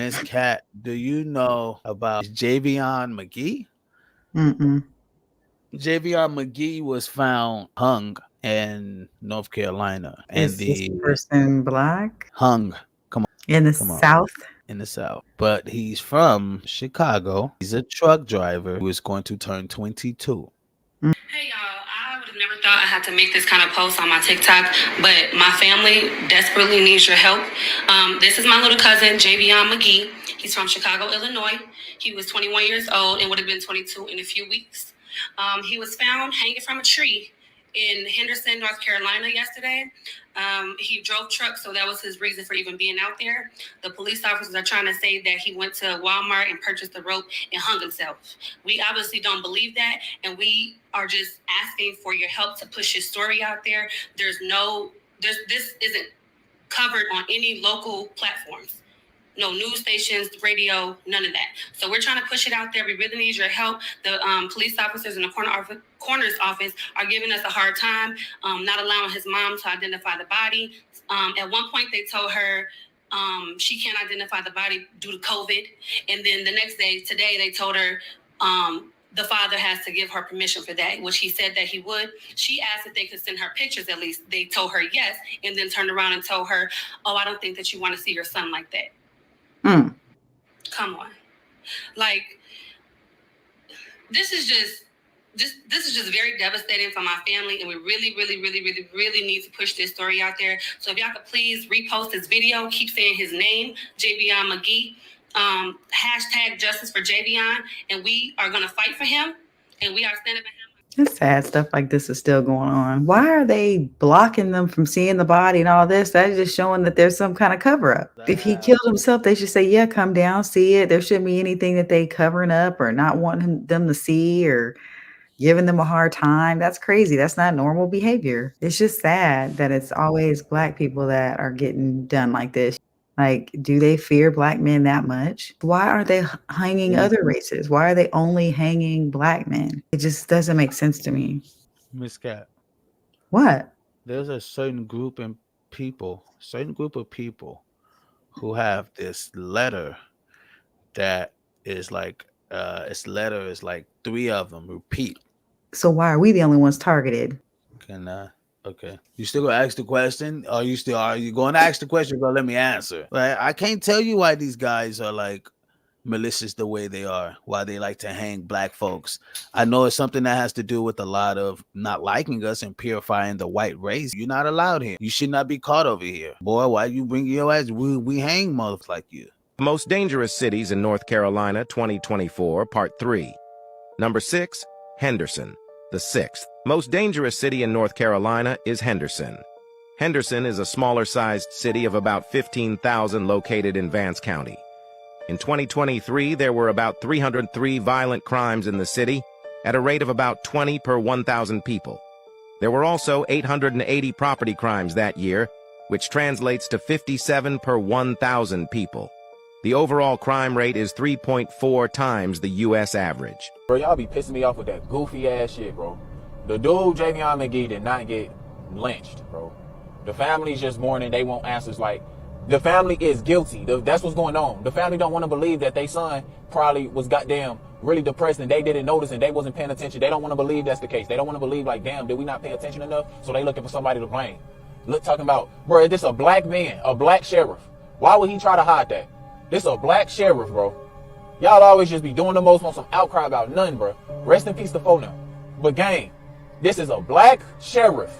Miss Cat, do you know about Javion Magee? Mm-mm. Javion Magee was found hung in North Carolina, and Is this the person black hung. in the Come on. South? In the South. But he's from Chicago. He's a truck driver who is going to turn 22. Hey y'all, I would have never thought I had to make this kind of post on my TikTok, but my family desperately needs your help. This is my little cousin, Javion Magee. He's from Chicago, Illinois. He was 21 years old and would have been 22 in a few weeks. He was found hanging from a tree in Henderson, North Carolina yesterday. He drove trucks, so that was his reason for even being out there. The police officers are trying to say that he went to Walmart and purchased a rope and hung himself. We obviously don't believe that, and we are just asking for your help to push his story out there. This isn't covered on any local platforms. No news stations, radio, none of that. So we're trying to push it out there. We really need your help. The police officers in the coroner's office are giving us a hard time, not allowing his mom to identify the body. At one point, they told her she can't identify the body due to COVID. And then the next day, today, they told her the father has to give her permission for that, which he said that he would. She asked if they could send her pictures at least. They told her yes, and then turned around and told her, oh, I don't think that you want to see your son like that. Come on. Like, this is just very devastating for my family, and we really, really, really, really, really need to push this story out there. So if y'all could please repost this video, keep saying his name, Javion Magee, hashtag justice for Javion, and we are going to fight for him, and we are standing behind him. It's sad stuff like this is still going on. Why are they blocking them from seeing the body and all this? That's just showing that there's some kind of cover up. If he killed himself, they should say, yeah, come down, see it. There shouldn't be anything that they covering up or not wanting them to see or giving them a hard time. That's crazy. That's not normal behavior. It's just sad that it's always black people that are getting done like this. Like, do they fear black men that much? Why aren't they hanging other races? Why are they only hanging black men? It just doesn't make sense to me. Miss Cat. What? There's a certain group of people who have this letter that is like, its letter is like 3 of them repeat. So why are we the only ones targeted? Okay. You still gonna ask the question? Are you going to ask the question? But let me answer. Like, I can't tell you why these guys are like malicious the way they are. Why they like to hang black folks. I know it's something that has to do with a lot of not liking us and purifying the white race. You're not allowed here. You should not be caught over here, boy. Why you bring your ass? We hang motherfuckers like you. Most dangerous cities in North Carolina 2024, Part 3. Number 6, Henderson. The 6th most dangerous city in North Carolina is Henderson. Henderson is a smaller-sized city of about 15,000 located in Vance County. In 2023, there were about 303 violent crimes in the city at a rate of about 20 per 1,000 people. There were also 880 property crimes that year, which translates to 57 per 1,000 people. The overall crime rate is 3.4 times the U.S. average. Bro, y'all be pissing me off with that goofy ass shit, bro. The dude, Javion Magee, did not get lynched, bro. The family's just mourning. They want answers. Like, the family is guilty. That's what's going on. The family don't want to believe that their son probably was goddamn really depressed and they didn't notice and they wasn't paying attention. They don't want to believe that's the case. They don't want to believe, like, damn, did we not pay attention enough? So they looking for somebody to blame. Look, talking about, bro, this a black man, a black sheriff. Why would he try to hide that? This a black sheriff, bro. Y'all always just be doing the most on some outcry about nothing, bro. Rest in peace to phone now. But gang, this is a black sheriff.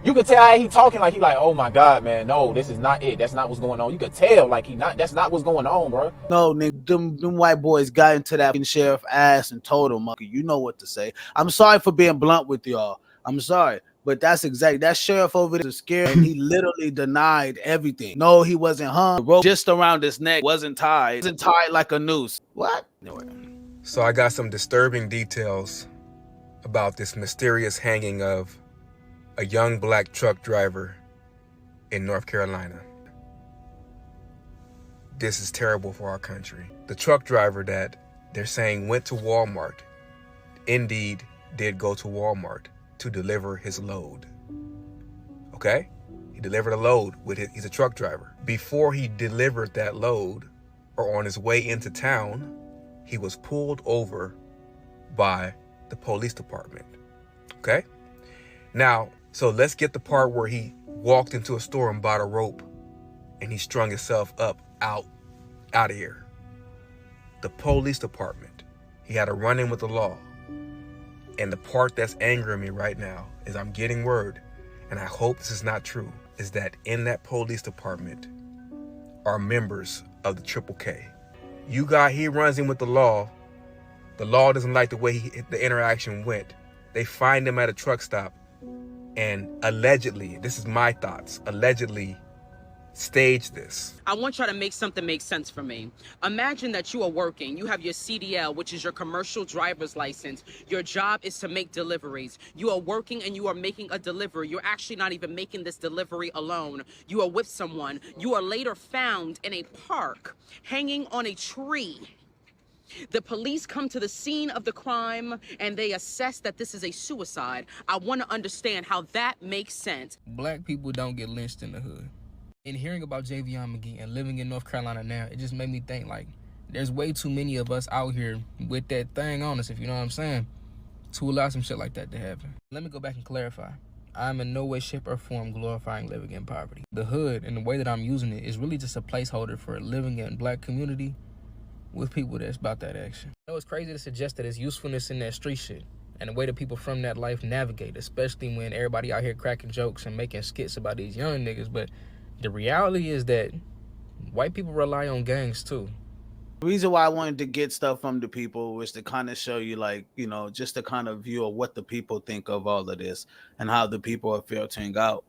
You could tell how he talking like he like, oh my God, man, no, this is not it. That's not what's going on. You could tell like that's not what's going on, bro. No, nigga, them white boys got into that sheriff ass and told him, you know what to say. I'm sorry for being blunt with y'all. I'm sorry. But that's exactly, that sheriff over there is scared and he literally denied everything. No, he wasn't hung. The rope just around his neck wasn't tied. It wasn't tied like a noose. What? So I got some disturbing details about this mysterious hanging of a young black truck driver in North Carolina. This is terrible for our country. The truck driver that they're saying went to Walmart, indeed did go to Walmart to deliver his load. Okay? He delivered a load he's a truck driver. Before he delivered that load, or on his way into town, he was pulled over by the police department. Okay? Now, so let's get the part where he walked into a store and bought a rope and he strung himself up out of here. The police department. He had a run-in with the law. And the part that's angering me right now is I'm getting word, and I hope this is not true, is that in that police department are members of the Triple K. He runs in with the law. The law doesn't like the way the interaction went. They find him at a truck stop and allegedly, this is my thoughts, allegedly stage this. I want y'all to make something make sense for me. Imagine that you are working. You have your CDL, which is your commercial driver's license. Your job is to make deliveries. You are working and you are making a delivery. You're actually not even making this delivery alone. You are with someone. You are later found in a park, hanging on a tree. The police come to the scene of the crime and they assess that this is a suicide. I want to understand how that makes sense. Black people don't get lynched in the hood. In hearing about Javion Magee and living in North Carolina now, it just made me think, like, there's way too many of us out here with that thing on us, if you know what I'm saying, to allow some shit like that to happen. Let me go back and clarify. I'm in no way, shape, or form glorifying living in poverty. The hood, and the way that I'm using it, is really just a placeholder for living in black community with people that's about that action. You know, it's crazy to suggest that it's usefulness in that street shit and the way that people from that life navigate, especially when everybody out here cracking jokes and making skits about these young niggas, but the reality is that white people rely on gangs too. The reason why I wanted to get stuff from the people was to kind of show you, like, you know, just a kind of view of what the people think of all of this and how the people are filtering out,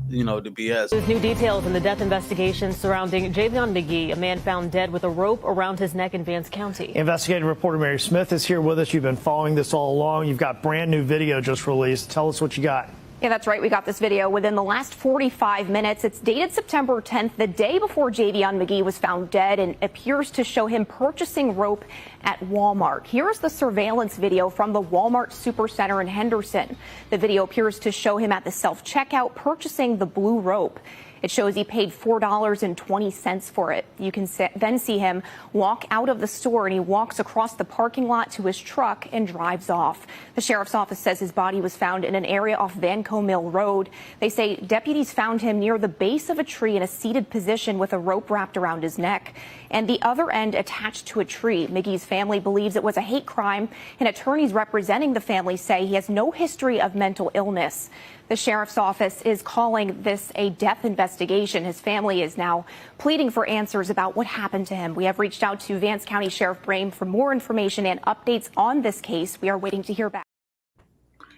you know, the BS. There's new details in the death investigation surrounding Javion Magee, a man found dead with a rope around his neck in Vance County. Investigative reporter Mary Smith is here with us. You've been following this all along. You've got brand new video just released. Tell us what you got. Yeah, that's right. We got this video within the last 45 minutes. It's dated September 10th, the day before Javion Magee was found dead, and appears to show him purchasing rope at Walmart. Here's the surveillance video from the Walmart Supercenter in Henderson. The video appears to show him at the self-checkout purchasing the blue rope. It shows he paid $4.20 for it. You can then see him walk out of the store, and he walks across the parking lot to his truck and drives off. The sheriff's office says his body was found in an area off Vanco Mill Road. They say deputies found him near the base of a tree in a seated position with a rope wrapped around his neck and the other end attached to a tree. Magee's family believes it was a hate crime, and attorneys representing the family say he has no history of mental illness. The sheriff's office is calling this a death investigation. His family is now pleading for answers about what happened to him. We have reached out to Vance County Sheriff Brame for more information and updates on this case. We are waiting to hear back.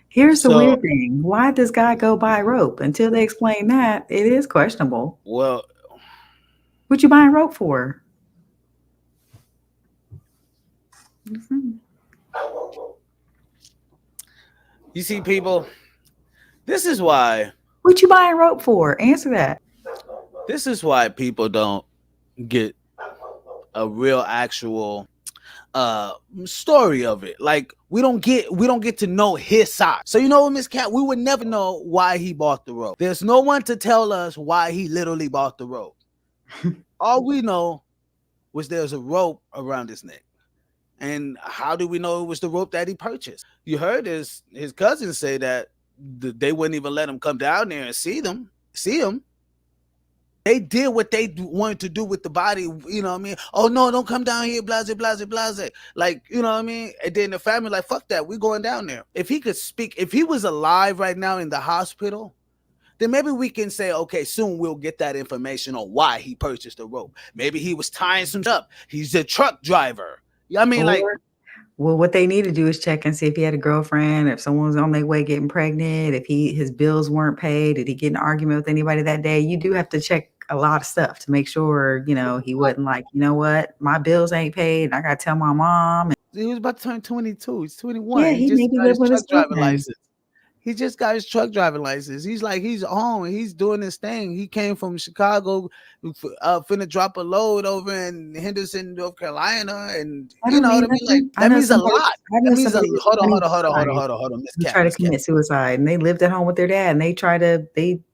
Here's the weird thing. Why does guy go buy rope? Until they explain that, it is questionable. Well, what you buying rope for? you see, people, this is why. What you buying rope for? Answer that. This is why people don't get a real actual story of it. Like, we don't get to know his side. So, you know, Miss Cat, we would never know why he bought the rope. There's no one to tell us why he literally bought the rope. All we know was there's a rope around his neck. And how do we know it was the rope that he purchased? You heard his cousin say that they wouldn't even let him come down there and see him. They did what they wanted to do with the body, you know what I mean? Oh, no, don't come down here, blase, blase, blase. Like, you know what I mean? And then the family like, fuck that, we're going down there. If he could speak, if he was alive right now in the hospital, then maybe we can say, okay, soon we'll get that information on why he purchased the rope. Maybe he was tying some up. He's a truck driver. I mean, well, what they need to do is check and see if he had a girlfriend, if someone was on their way getting pregnant, if his bills weren't paid, did he get in an argument with anybody that day? You do have to check a lot of stuff to make sure, you know, he wasn't like, you know what, my bills ain't paid, and I got to tell my mom. He was about to turn 22. He's 21. Yeah, he just maybe got lived his with his truck driver girlfriend. license. He just got his truck driving license. He's home and he's doing his thing. He came from Chicago, finna drop a load over in Henderson, North Carolina, and you know what I mean. Like that means a lot. That means a hold on. Miss Cat, try to commit suicide, and they lived at home with their dad, and they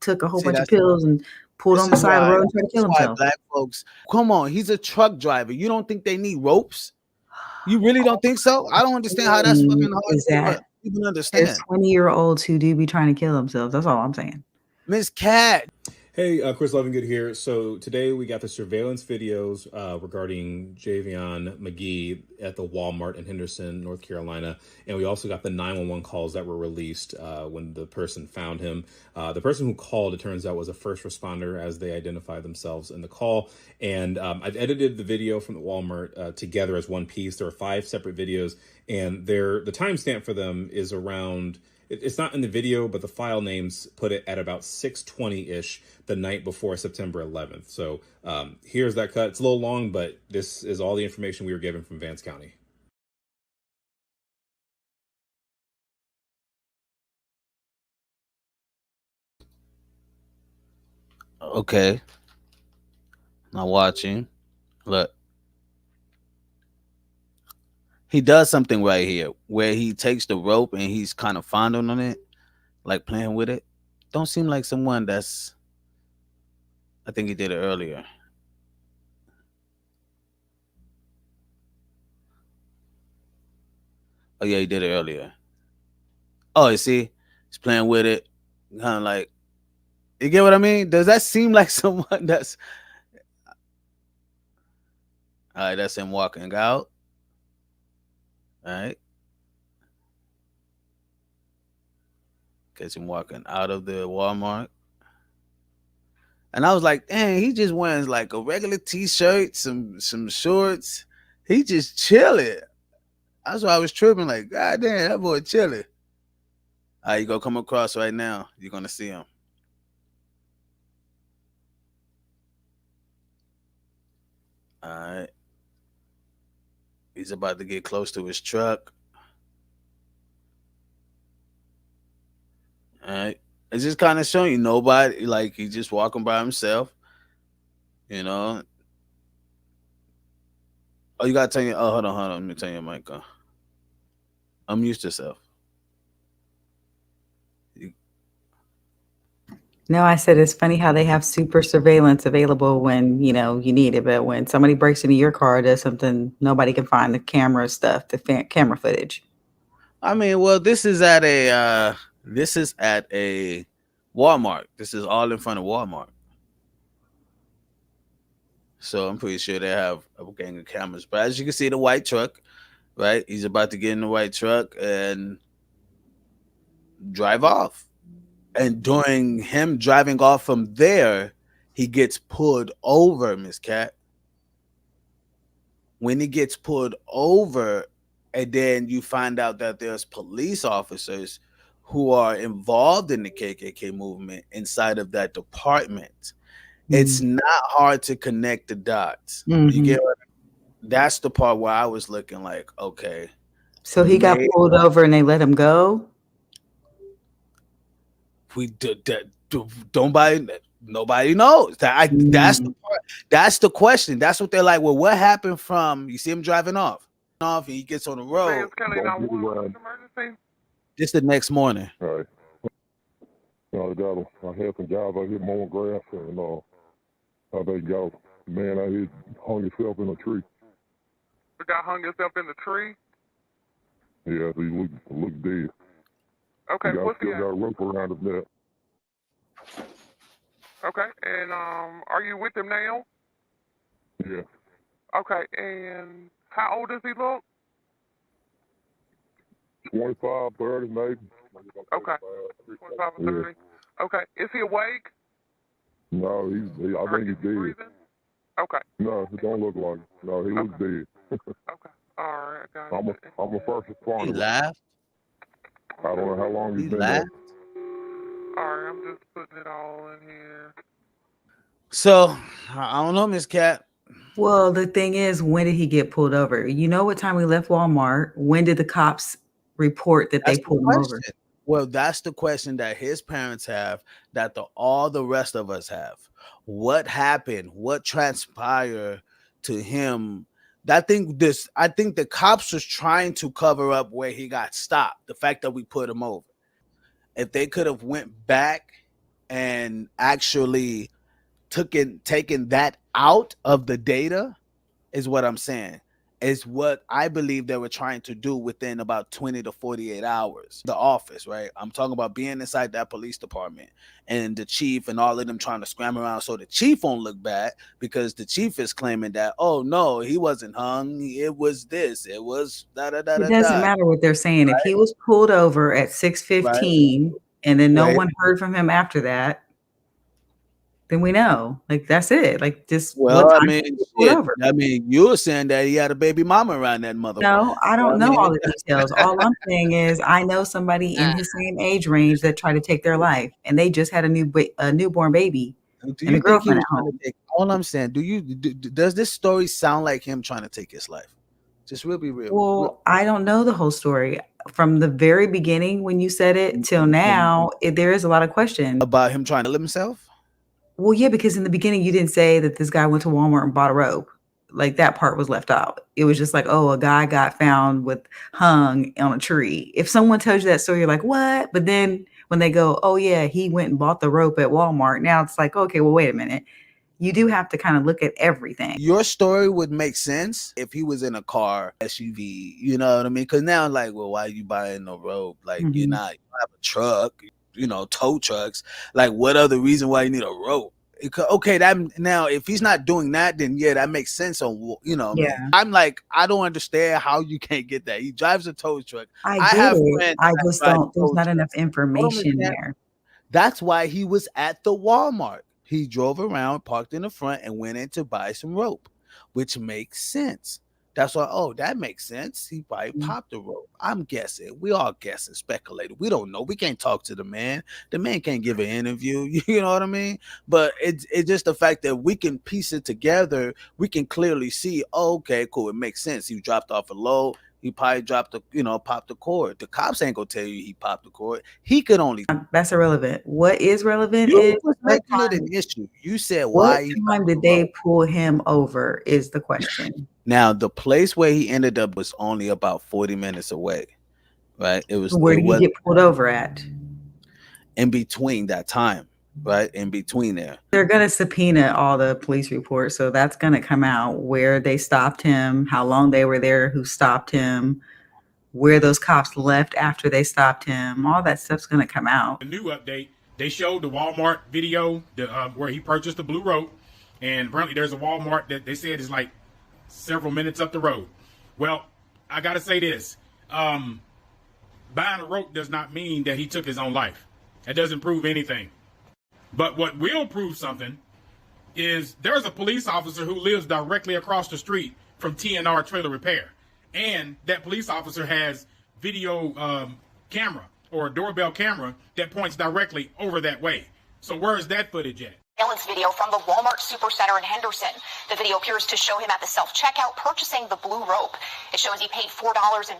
took a whole bunch of pills and pulled on the side of the road and tried to kill themselves. Black folks, come on, he's a truck driver. You don't think they need ropes? You really don't think so? I don't understand how that's fucking hard. Even understand. There's 20-year-olds who do be trying to kill themselves. That's all I'm saying. Miss Cat. Hey, Chris Lovingood here. So today we got the surveillance videos regarding Javion Magee at the Walmart in Henderson, North Carolina. And we also got the 911 calls that were released when the person found him. The person who called, it turns out, was a first responder, as they identified themselves in the call. And I've edited the video from the Walmart together as one piece. There are 5 separate videos, and the timestamp for them is around... It's not in the video, but the file names put it at about 6:20-ish the night before September 11th. So here's that cut. It's a little long, but this is all the information we were given from Vance County. Okay. Not watching. Look. He does something right here where he takes the rope and he's kind of fondling on it, like playing with it. Don't seem like someone that's... I think he did it earlier. Oh, yeah, he did it earlier. Oh, you see? He's playing with it. Kind of like... You get what I mean? Does that seem like someone that's... All right, that's him walking out. All right. Catch him walking out of the Walmart. And I was like, dang, he just wearing like a regular t-shirt, some shorts. He just chilling. That's why I was tripping, like, God damn, that boy chilling. All right, you gonna come across right now. You're gonna see him. All right. He's about to get close to his truck. All right. It's just kind of showing you nobody, like he's just walking by himself. You know. Oh, you gotta turn your hold on. Let me turn your mic on. Unmute yourself. No, I said it's funny how they have super surveillance available when, you know, you need it. But when somebody breaks into your car or does something, nobody can find the camera stuff, the camera footage. I mean, well, this is at a Walmart. This is all in front of Walmart. So I'm pretty sure they have a gang of cameras. But as you can see, the white truck, right? He's about to get in the white truck and drive off. And during him driving off from there, he gets pulled over, Miss Cat. When he gets pulled over, and then you find out that there's police officers who are involved in the KKK movement inside of that department. Mm-hmm. It's not hard to connect the dots. Mm-hmm. You get what? That's the part where I was looking like, okay. So he got pulled over and they let him go? Nobody knows. That's the part. That's the question. That's what they're like. Well, what happened from you see him driving off and he gets on the road. Just the next morning. All right. I had some guys out here mowing grass, and I think got a man out here hung himself in a tree. The guy hung himself in the tree? Yeah, he looked dead. Okay, what's the... got a rope around his neck. Okay, and are you with him now? Yeah. Okay, and how old does he look? 25, 30, maybe. Okay, 25 or 30. Yeah. Okay, is he awake? No, I think he's dead. Breathing? Okay. No, it don't look like it. No, he looks dead. Okay, all right, I got it. I'm a first responder. He laughed? I don't know how long he's been laughed? There. All right, I'm just putting it all in here. So, I don't know, Miss Cat. Well, the thing is, when did he get pulled over? You know what time we left Walmart? When did the cops report that they pulled him over? Well, that's the question that his parents have, that all the rest of us have. What happened? What transpired to him? I think the cops was trying to cover up where he got stopped. The fact that we put him over. If they could have went back and actually taken that out of the data, is what I'm saying. Is what I believe they were trying to do within about 20 to 48 hours. The office, right? I'm talking about being inside that police department and the chief and all of them trying to scram around so the chief won't look bad, because the chief is claiming that, oh no, he wasn't hung. It was this. It was da da da da. It doesn't matter what they're saying. Right? If he was pulled over at 6:15 and then no Right. one heard from him after that, then we know. Like, that's it. Like, just Well, what I time mean, did he get pulled shit. over? I mean, you were saying that he had a baby mama around that motherfucker. No, I don't know mean- all the details. All I'm saying is I know somebody in his same age range that tried to take their life, and they just had a newborn baby Do and you a think he girlfriend was at trying home. to take? All I'm saying, does this story sound like him trying to take his life? Just real be real. Well, I don't know the whole story. From the very beginning when you said it till now, there is a lot of question. About him trying to kill himself? Well, yeah, because in the beginning you didn't say that this guy went to Walmart and bought a rope. Like, that part was left out. It was just like, oh, a guy got found hung on a tree. If someone tells you that story, you're like, what? But then when they go, oh yeah, he went and bought the rope at Walmart. Now it's like, okay, well, wait a minute. You do have to kind of look at everything. Your story would make sense if he was in a car, SUV, you know what I mean? Because now, like, well, why are you buying a rope? Like, you don't have a truck, tow trucks. Like, what other reason why you need a rope? Okay, now if he's not doing that, then yeah, that makes sense. Yeah. I'm like, I don't understand how you can't get that. He drives a tow truck. I have get it. friends I that just drive don't. There's tow not trucks. enough information understand. there. That's why he was at the Walmart. He drove around, parked in the front, and went in to buy some rope, which makes sense. That's why, that makes sense. He probably popped the rope. I'm guessing. We all guessing, speculating. We don't know. We can't talk to the man. The man can't give an interview. You know what I mean? But it's just the fact that we can piece it together. We can clearly see, okay, cool. It makes sense. He dropped off a load. He probably popped the cord. The cops ain't gonna tell you he popped the cord. He could only. That's irrelevant. What is relevant You is was what making it time, an issue. You said what why he time popped did the they rope. pull him over is the question. Now, the place where he ended up was only about 40 minutes away, right? Where did he get pulled over at? In between that time, right? In between there. They're going to subpoena all the police reports. So that's going to come out where they stopped him, how long they were there, who stopped him, where those cops left after they stopped him. All that stuff's going to come out. A new update. They showed the Walmart video where he purchased the blue rope. And apparently there's a Walmart that they said is like several minutes up the road. Well, I got to say this. Buying a rope does not mean that he took his own life. That doesn't prove anything. But what will prove something is there's a police officer who lives directly across the street from TNR Trailer Repair. And that police officer has video camera or a doorbell camera that points directly over that way. So where's that footage at? Surveillance video from the Walmart Supercenter in Henderson. The video appears to show him at the self-checkout purchasing the blue rope. It shows he paid $4.20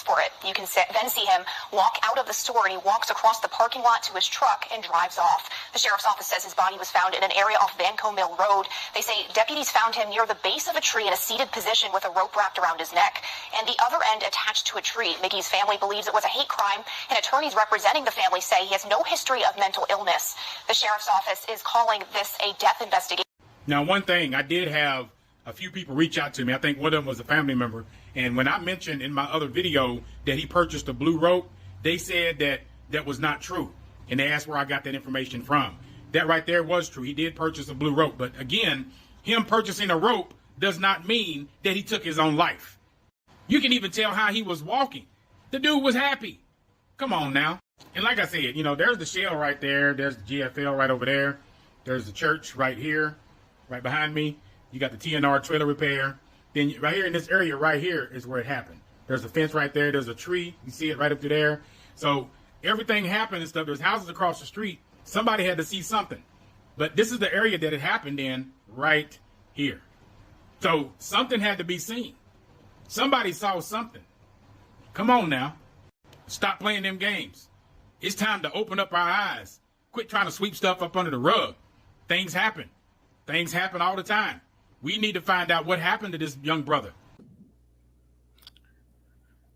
for it. You can then see him walk out of the store, and he walks across the parking lot to his truck and drives off. The sheriff's office says his body was found in an area off Vanco Mill Road. They say deputies found him near the base of a tree in a seated position with a rope wrapped around his neck and the other end attached to a tree. Magee's family believes it was a hate crime, and attorneys representing the family say he has no history of mental illness. The sheriff's office is calling this a death investigation. Now, one thing, I did have a few people reach out to me. I think one of them was a family member. And when I mentioned in my other video that he purchased a blue rope, they said that that was not true. And they asked where I got that information from. That right there was true. He did purchase a blue rope. But again, him purchasing a rope does not mean that he took his own life. You can even tell how he was walking. The dude was happy. Come on now. And like I said, there's the Shell right there. There's the GFL right over there. There's the church right here, right behind me. You got the TNR Trailer Repair. Then right here in this area right here is where it happened. There's a fence right there. There's a tree. You see it right up to there. So everything happened and stuff. There's houses across the street. Somebody had to see something. But this is the area that it happened in right here. So something had to be seen. Somebody saw something. Come on now. Stop playing them games. It's time to open up our eyes. Quit trying to sweep stuff up under the rug. Things happen. Things happen all the time. We need to find out what happened to this young brother.